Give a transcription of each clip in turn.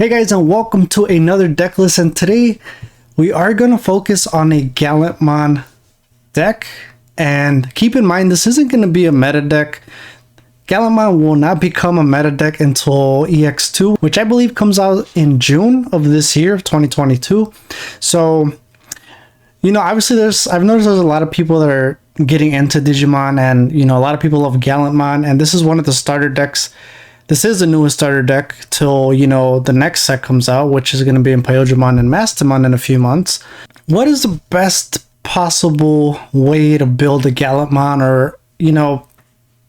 Hey guys, and welcome to another deck list, and today we are going to focus on a Gallantmon deck. And keep in mind, this isn't going to be a meta deck. Gallantmon will not become a meta deck until EX2, which I believe comes out in June of this year, 2022. So, you know, obviously I've noticed there's a lot of people that are getting into Digimon, and, you know, a lot of people love Gallantmon, and this is one of the starter decks. This is the newest starter deck till, you know, the next set comes out, which is going to be in Pyojamon and Mastamon in a few months. What is the best possible way to build a Gallantmon, or, you know,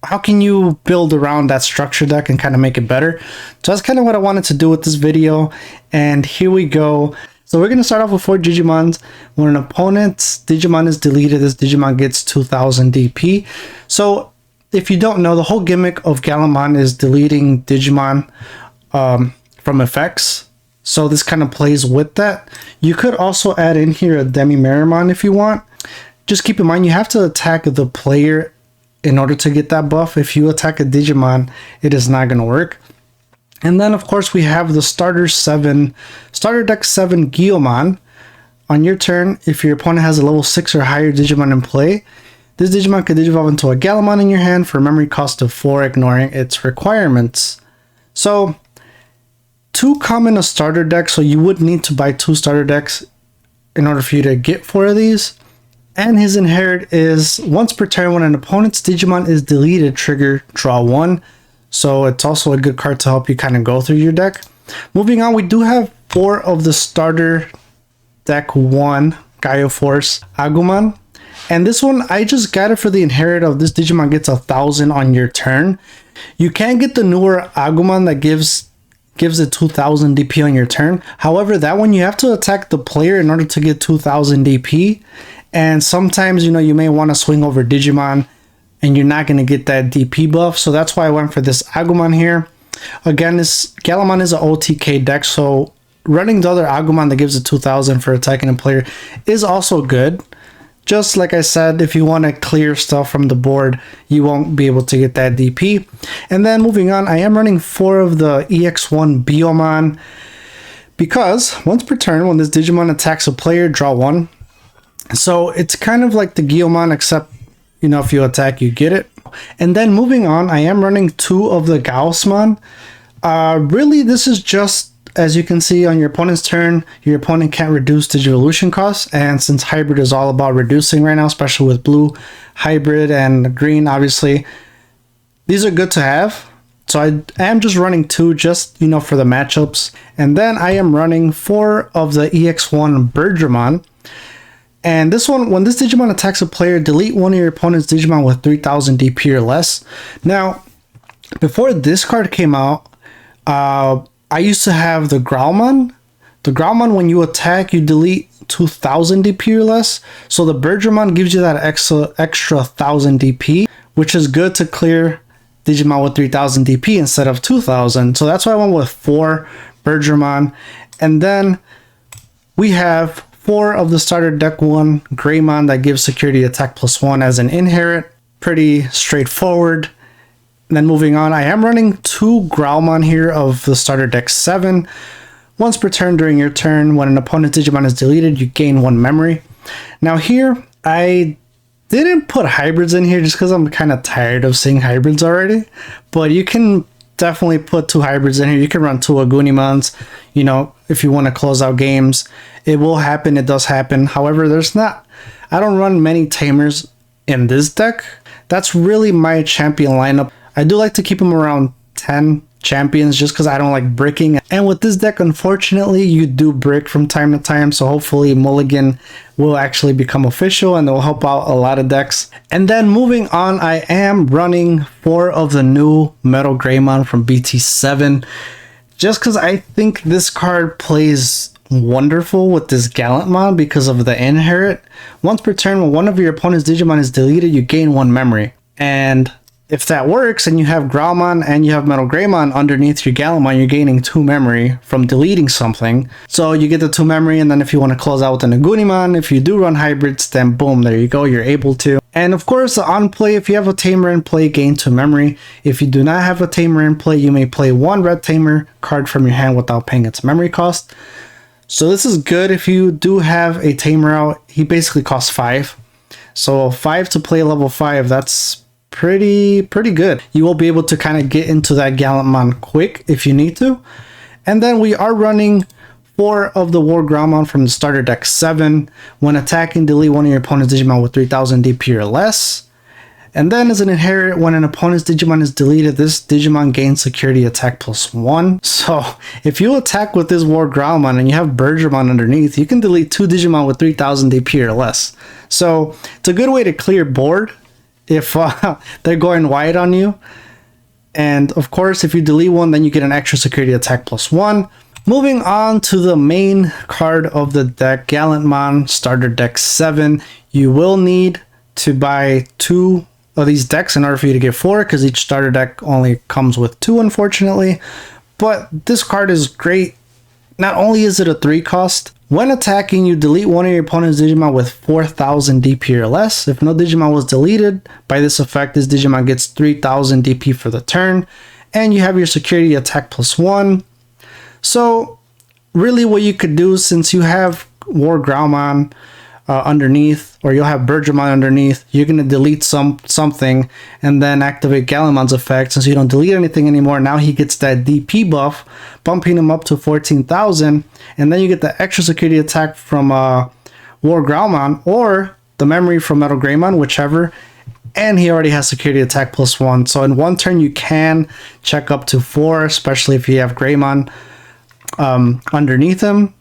how can you build around that structure deck and kind of make it better? So that's kind of what I wanted to do with this video, and here we go. So we're going to start off with 4 Digimons. When an opponent's Digimon is deleted, this Digimon gets 2000 DP. So if you don't know, the whole gimmick of Gallantmon is deleting Digimon from effects. So this kind of plays with that. You could also add in here a Demi-Meramon if you want. Just keep in mind, you have to attack the player in order to get that buff. If you attack a Digimon, it is not going to work. And then, of course, we have the starter deck 7 Gigamons. On your turn, if your opponent has a level 6 or higher Digimon in play, this Digimon could digivolve into a Gallantmon in your hand for a memory cost of 4, ignoring its requirements. So, 2 come in a starter deck, so you would need to buy 2 starter decks in order for you to get 4 of these. And his inherit is, once per turn, when an opponent's Digimon is deleted, trigger draw 1. So it's also a good card to help you kind of go through your deck. Moving on, we do have 4 of the starter deck 1 Gaio Force Agumon. And this one, I just got it for the inherit of this Digimon gets 1000 on your turn. You can get the newer Agumon that gives it 2000 DP on your turn. However, that one you have to attack the player in order to get 2000 DP. And sometimes, you know, you may want to swing over Digimon and you're not going to get that DP buff. So that's why I went for this Agumon here. Again, this Gallantmon is an OTK deck, so running the other Agumon that gives it 2000 for attacking a player is also good. Just like I said, if you want to clear stuff from the board, you won't be able to get that DP. And then moving on, I am running 4 of the EX1 Biomon, because once per turn, when this Digimon attacks a player, draw 1. So it's kind of like the Gigamons, except, you know, if you attack, you get it. And then moving on, I am running 2 of the Gallantmon. Really, this is just, as you can see, on your opponent's turn, your opponent can't reduce Digivolution costs. And since hybrid is all about reducing right now, especially with blue hybrid and green, obviously, these are good to have. So I am just running 2, just, you know, for the matchups. And then I am running 4 of the EX1 Birdramon. And this one, when this Digimon attacks a player, delete one of your opponent's Digimon with 3000 DP or less. Now, before this card came out, I used to have the Greymon. The Greymon, when you attack, you delete 2000 DP or less. So the Birdramon gives you that extra 1000 DP, which is good to clear Digimon with 3000 DP instead of 2000. So that's why I went with 4 Birdramon. And then we have 4 of the starter deck 1 Greymon that gives security attack +1 as an inherit. Pretty straightforward. And then moving on, I am running 2 Growlmon here of the starter deck 7. Once per turn during your turn, when an opponent's Digimon is deleted, you gain 1 memory. Now here, I didn't put hybrids in here just because I'm kind of tired of seeing hybrids already. But you can definitely put 2 hybrids in here. You can run 2 Agunimons, you know, if you want to close out games. It will happen, it does happen. However, I don't run many Tamers in this deck. That's really my champion lineup. I do like to keep them around 10 champions just because I don't like bricking. And with this deck, unfortunately, you do brick from time to time. So hopefully Mulligan will actually become official and it will help out a lot of decks. And then moving on, I am running 4 of the new Metal Greymon from BT7. Just because I think this card plays wonderful with this Gallantmon because of the inherit. Once per turn, when one of your opponent's Digimon is deleted, you gain 1 memory. And if that works and you have Growlmon and you have Metal Greymon underneath your Gallantmon, you're gaining 2 memory from deleting something. So you get the 2 memory, and then if you want to close out with an Agunimon, if you do run hybrids, then boom, there you go, you're able to. And of course, on play, if you have a tamer in play, gain 2 memory. If you do not have a tamer in play, you may play 1 red tamer card from your hand without paying its memory cost. So this is good if you do have a tamer out. He basically costs 5. So 5 to play level 5, that's pretty good. You will be able to kind of get into that Gallantmon quick if you need to. And then we are running 4 of the War Greymon from the starter deck 7. When attacking, delete one of your opponent's Digimon with 3000 DP or less. And then as an inherit, when an opponent's Digimon is deleted, this Digimon gains security attack +1. So if you attack with this War Greymon and you have Bergermon underneath, you can delete 2 Digimon with 3000 DP or less. So it's a good way to clear board if they're going wide on you. And of course, if you delete one, then you get an extra security attack +1. Moving on to the main card of the deck, Gallantmon starter deck 7. You will need to buy 2 of these decks in order for you to get 4, because each starter deck only comes with 2, unfortunately. But this card is great. Not only is it a 3 cost, when attacking, you delete one of your opponent's Digimon with 4000 DP or less. If no Digimon was deleted by this effect, this Digimon gets 3000 DP for the turn, and you have your security attack +1. So really what you could do, since you have War Greymon underneath, or you'll have Bergermon underneath, you're going to delete something and then activate Gallantmon's effect. Since you don't delete anything anymore, now he gets that DP buff, bumping him up to 14,000, and then you get the extra security attack from War Greymon or the memory from Metal Greymon, whichever, and he already has security attack +1. So in one turn you can check up to 4, especially if you have Greymon underneath him.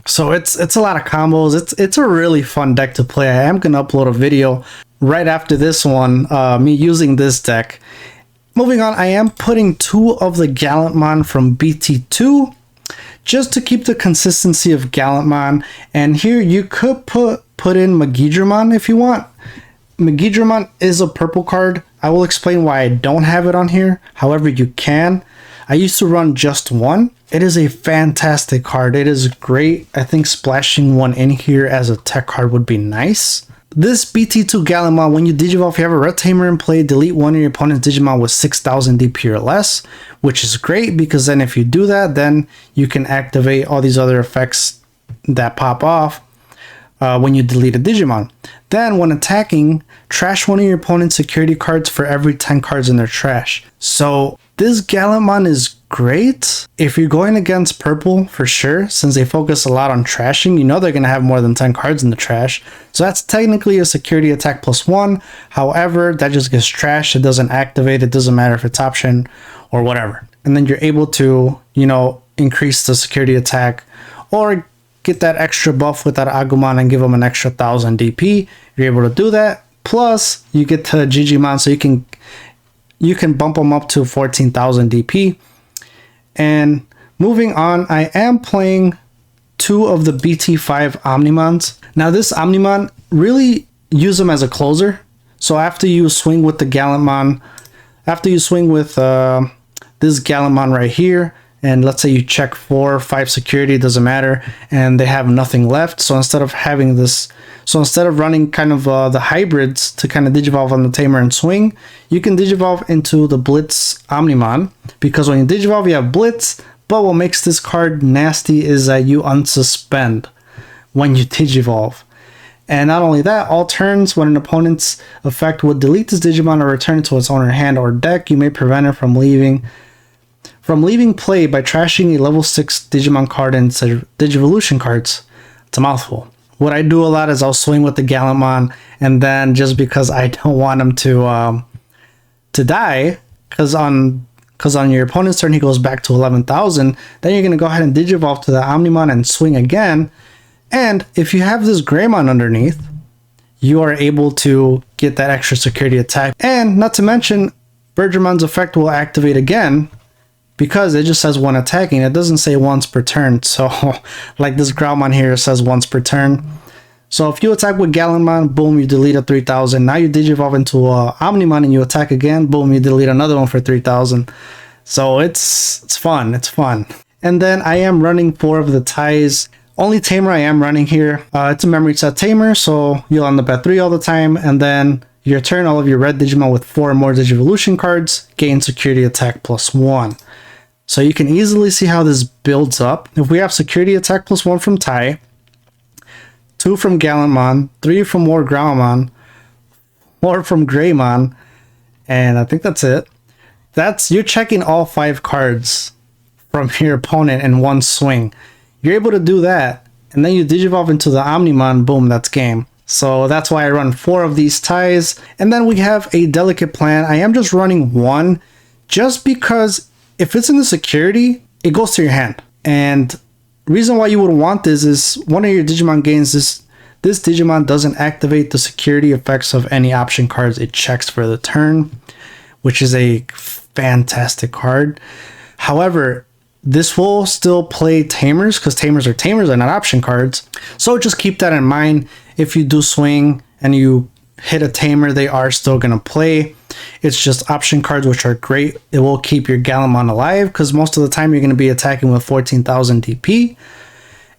So it's a lot of combos. It's a really fun deck to play. I am gonna upload a video right after this one, me using this deck. Moving on, I am putting 2 of the Gallantmon from BT2 just to keep the consistency of Gallantmon. And here you could put in Magidramon if you want. Magidramon is a purple card. I will explain why I don't have it on here. However, you can. I used to run just 1. It is a fantastic card. It is great. I think splashing 1 in here as a tech card would be nice. This BT2 Gallantmon, when you Digivolve, if you have a Red Tamer in play, delete one of your opponent's Digimon with 6000 DP or less, which is great because then if you do that, then you can activate all these other effects that pop off when you delete a Digimon. Then when attacking, trash one of your opponent's security cards for every 10 cards in their trash. So this Gallantmon is great if you're going against purple, for sure, since they focus a lot on trashing. You know they're going to have more than 10 cards in the trash, so that's technically a security attack +1. However, that just gets trashed. It doesn't activate. It doesn't matter if it's option or whatever. And then you're able to, you know, increase the security attack or get that extra buff with that Agumon and give them an extra 1000 DP. You're able to do that. Plus you get to Gigamons, so you can bump them up to 14,000 DP. And moving on, I am playing 2 of the BT5 Omnimons. Now this Omnimon, really use them as a closer. So after you swing with the Gallantmon, after you swing with this Gallantmon right here, and let's say you check 4 or 5 security, it doesn't matter, and they have nothing left. So instead of having this, so instead of running kind of the hybrids to kind of Digivolve on the Tamer and swing, you can Digivolve into the Blitz Omnimon, because when you Digivolve you have Blitz, but what makes this card nasty is that you unsuspend when you Digivolve. And not only that, all turns when an opponent's effect would delete this Digimon or return it to its owner hand or deck, you may prevent it from leaving play by trashing a level 6 Digimon card into Digivolution cards. It's a mouthful. What I do a lot is I'll swing with the Gallantmon, and then just because I don't want him to die, because on your opponent's turn he goes back to 11,000, then you're going to go ahead and Digivolve to the Omnimon and swing again. And if you have this Greymon underneath, you are able to get that extra security attack. And not to mention, Bergermon's effect will activate again, because it just says when attacking. It doesn't say once per turn. So like this Greymon here says once per turn. So if you attack with Gallantmon, boom, you delete a 3000. Now you Digivolve into a Omnimon and you attack again, boom, you delete another one for 3000. So it's fun. It's fun. And then I am running 4 of the ties Only tamer I am running here. It's a memory set tamer, so you'll end up at 3 all the time, and then your turn, all of your red Digimon with 4 or more Digivolution cards gain security attack +1. So you can easily see how this builds up. If we have security attack +1 from Tai, 2 from Gallantmon, 3 from War Growlmon, 4 from Greymon, and I think that's it. You're checking all 5 cards from your opponent in one swing. You're able to do that, and then you Digivolve into the Omnimon, boom, that's game. So that's why I run 4 of these ties. And then we have a delicate plan. I am just running 1 just because if it's in the security, it goes to your hand. And the reason why you would want this is one of your Digimon gains this Digimon doesn't activate the security effects of any option cards it checks for the turn, which is a fantastic card. However, this will still play tamers because tamers are tamers and not option cards. So just keep that in mind. If you do swing and you hit a tamer, they are still going to play. It's just option cards, which are great. It will keep your Gallantmon alive because most of the time you're going to be attacking with 14,000 DP.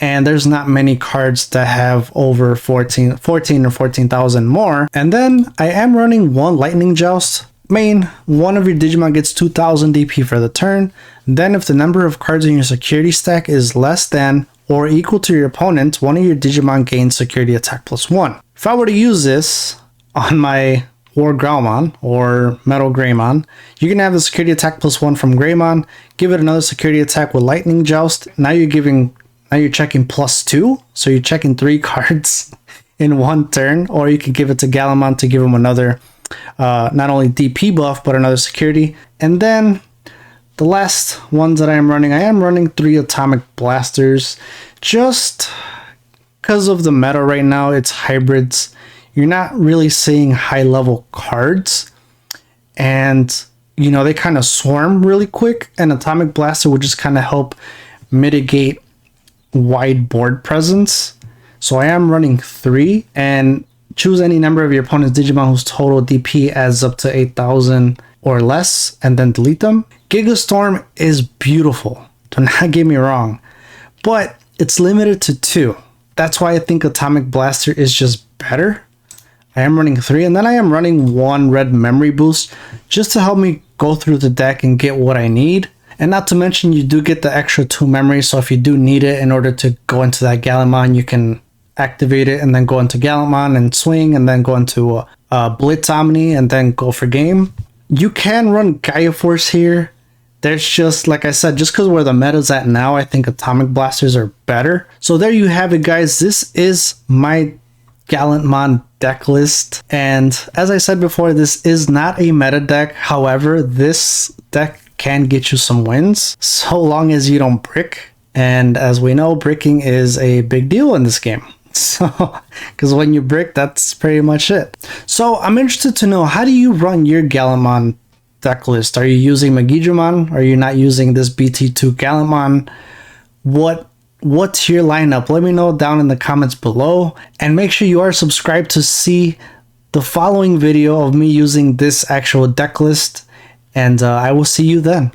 And there's not many cards that have over 14 or 14,000 more. And then I am running 1 Lightning Joust. Main, one of your Digimon gets 2,000 DP for the turn. Then if the number of cards in your security stack is less than or equal to your opponent, one of your Digimon gains security attack +1. If I were to use this on my War Growlmon or Metal Greymon, you're going to have the security attack +1 from Greymon, give it another security attack with Lightning Joust. Now you're checking +2, so you're checking 3 cards in one turn, or you could give it to Gallantmon to give him another not only DP buff, but another security. And then the last ones that I am running 3 Atomic Blasters. Just because of the meta right now, it's hybrids. You're not really seeing high level cards. And, you know, they kind of swarm really quick. And Atomic Blaster would just kind of help mitigate wide board presence. So I am running 3, and choose any number of your opponent's Digimon whose total DP adds up to 8,000 or less, and then delete them. Gigastorm is beautiful, do not get me wrong, but it's limited to 2. That's why I think Atomic Blaster is just better. I am running 3, and then I am running 1 red memory boost just to help me go through the deck and get what I need. And not to mention, you do get the extra 2 memory, so if you do need it in order to go into that Gallantmon, you can activate it and then go into Gallantmon and swing, and then go into Blitz Omni and then go for game. You can run Gaia Force here. There's just, like I said, just because where the meta's at now, I think Atomic Blasters are better. So there you have it, guys. This is my Gallantmon deck list. And as I said before, this is not a meta deck. However, this deck can get you some wins so long as you don't brick. And as we know, bricking is a big deal in this game. So, because when you brick, that's pretty much it. So I'm interested to know, how do you run your Gallantmon deck list? Are you using Magidramon? Are you not using this BT2 Gallantmon? What's your lineup? Let me know down in the comments below, and make sure you are subscribed to see the following video of me using this actual deck list, and I will see you then.